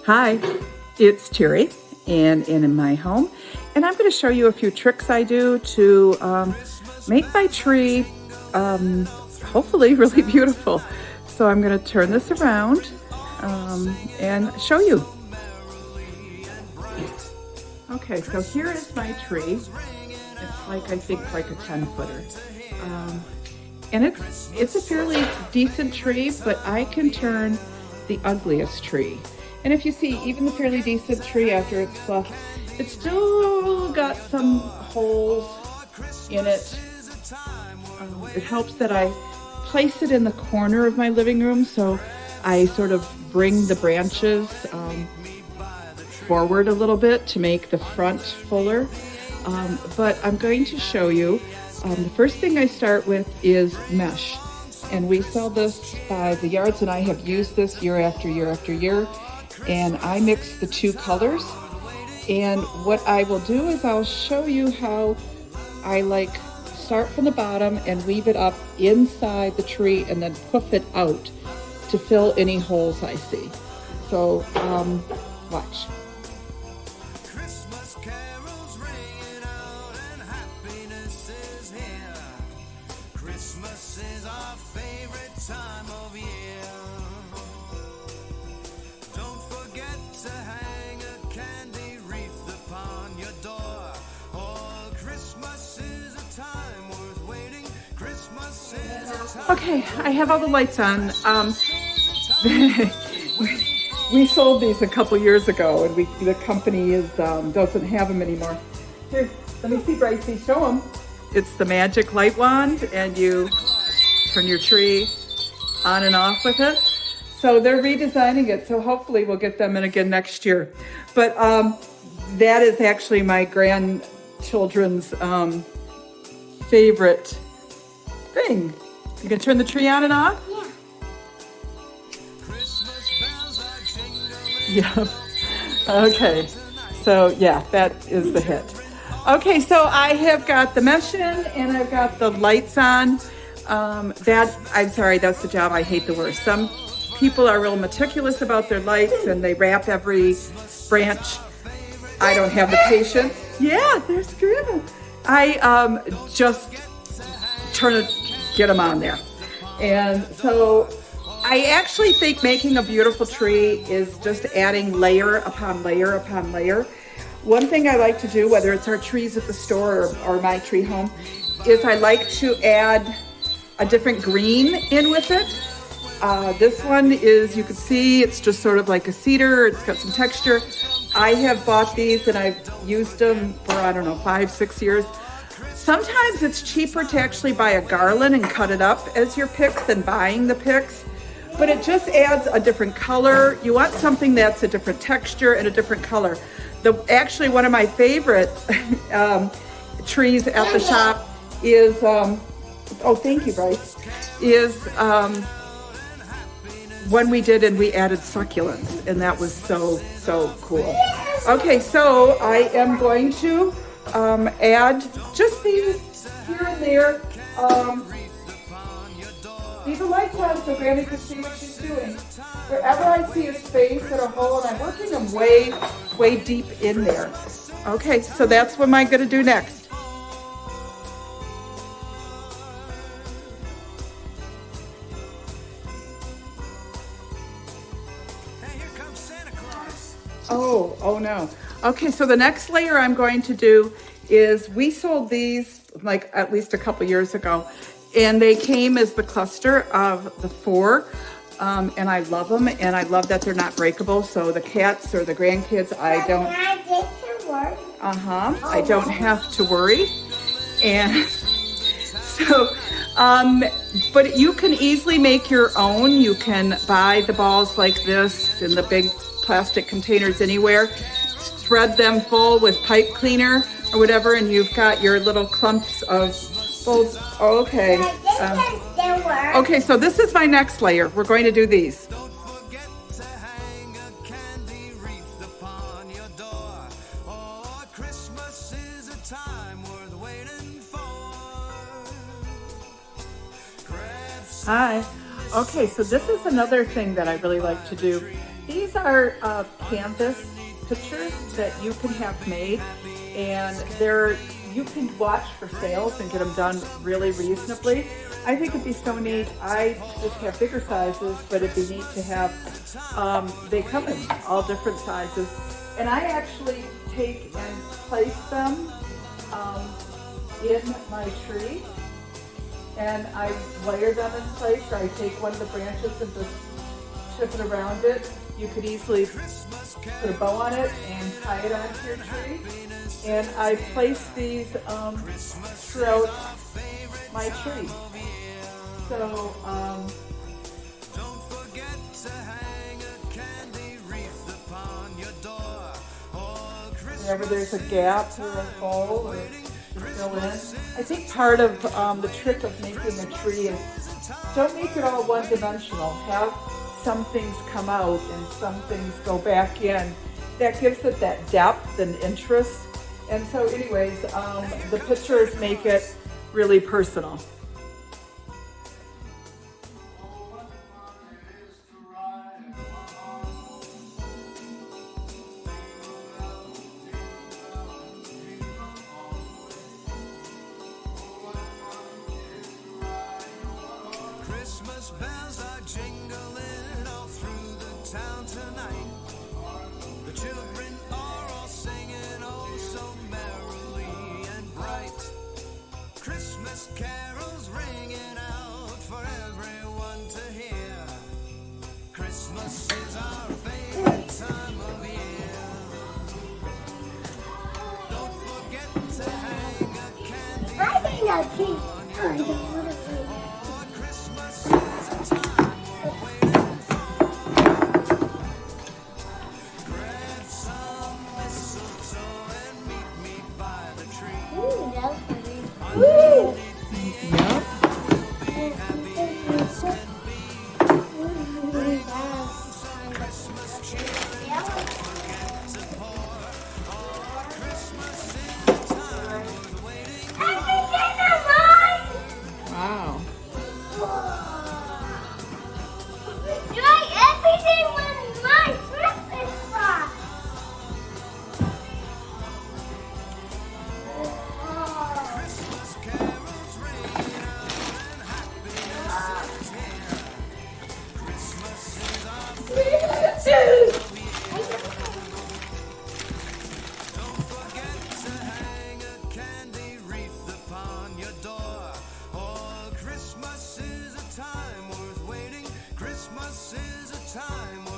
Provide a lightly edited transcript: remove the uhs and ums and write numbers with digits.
Hi, it's Terry and in my home, and I'm going to show you a few tricks I do to make my tree hopefully really beautiful. So I'm going to turn this around and show you. Okay, so here is my tree. It's like, I think, like a 10-footer. And it's a fairly decent tree, but I can turn the ugliest tree. And if you see, even the fairly decent tree after it's fluffed, it's still got some holes in it. It helps that I place it in the corner of my living room, so I sort of bring the branches forward a little bit to make the front fuller. But I'm going to show you, the first thing I start with is mesh. And we sell this by the yards, and I have used this year after year after year. And I mix the two colors. And what I will do is I'll show you how I start from the bottom and weave it up inside the tree and then puff it out to fill any holes I see. So watch. Christmas is our favorite time of year. Don't forget to hang a candy wreath upon your door. Oh, Christmas is a time worth waiting. Christmas is a time. Okay, I have all the lights on. We sold these a couple years ago, and the company doesn't have them anymore. Here, let me see, Brycey, show them. It's the magic light wand, and you turn your tree on and off with it. So they're redesigning it, so hopefully we'll get them in again next year. But that is actually my grandchildren's favorite thing. You can turn the tree on and off? Yeah. Okay. So yeah, that is the hit. Okay, so I have got the mesh in and I've got the lights on. I'm sorry, that's the job I hate the worst. Some people are real meticulous about their lights and they wrap every branch. I don't have the patience. Yeah, there's Grandma. I just get them on there. And so I actually think making a beautiful tree is just adding layer upon layer upon layer. One thing I like to do, whether it's our trees at the store or my tree home, is I like to add a different green in with it. This one is, you can see, it's just sort of like a cedar. It's got some texture. I have bought these and I've used them for, I don't know, 5-6 years. Sometimes it's cheaper to actually buy a garland and cut it up as your picks than buying the picks. But it just adds a different color. You want something that's a different texture and a different color. Actually, one of my favorite trees at the shop is, oh, thank you, Bryce, is one we did and we added succulents, and that was so cool. Okay, so I am going to add just these here and there. Leave the lights on so Granny can see what she's doing. Wherever I see a space or a hole, and I'm working them way deep in there. Okay, so that's what I'm going to do next. Hey, here comes Santa Claus. Oh no. Okay, so the next layer I'm going to do is, we sold these like at least a couple years ago. And they came as the cluster of the 4, and I love them, and I love that they're not breakable. So the cats or the grandkids, I don't have to worry. And so, but you can easily make your own. You can buy the balls like this in the big plastic containers anywhere. Thread them full with pipe cleaner or whatever, and you've got your little clumps of balls. Okay. Okay, so this is my next layer. We're going to do these. Don't forget to hang a candy wreath upon your door. Oh, Christmas is a time worth waiting for. Hi. Okay, so this is another thing that I really like to do These are canvas pictures that you can have made, and you can watch for sales and get them done really reasonably. I think it'd be so neat. I just have bigger sizes, but it'd be neat to have, they come in all different sizes. And I actually take and place them in my tree, and I layer them in place, or I take one of the branches and just tip it around it. You could easily put a bow on it and tie it onto your tree. And I place these throughout my tree. So, Don't forget to hang a candy wreath upon your door. Oh, Christmas whenever there's a gap or a hole or to fill in. I think part of the trick of making a tree is don't make it all one-dimensional. Have some things come out and some things go back in. That gives it that depth and interest. And so anyways, the pictures make it really personal. Christmas bells are jingling all through the town tonight. The children are all singing oh so merrily and bright. Christmas carols ringing out for everyone to hear. Christmas is our favorite time of year. Don't forget to hang a candy I think that's it. on Christmas is a time worth waiting. Grab some mistletoe and meet me by the tree. Ooh, that's funny. Ooh. Yep. Wow. Everything was my Christmas box. Christmas carols ring out and happiness is here. Christmas is our Don't forget to hang a candy wreath upon your door. Oh, Christmas is a time worth waiting. Christmas is a time worth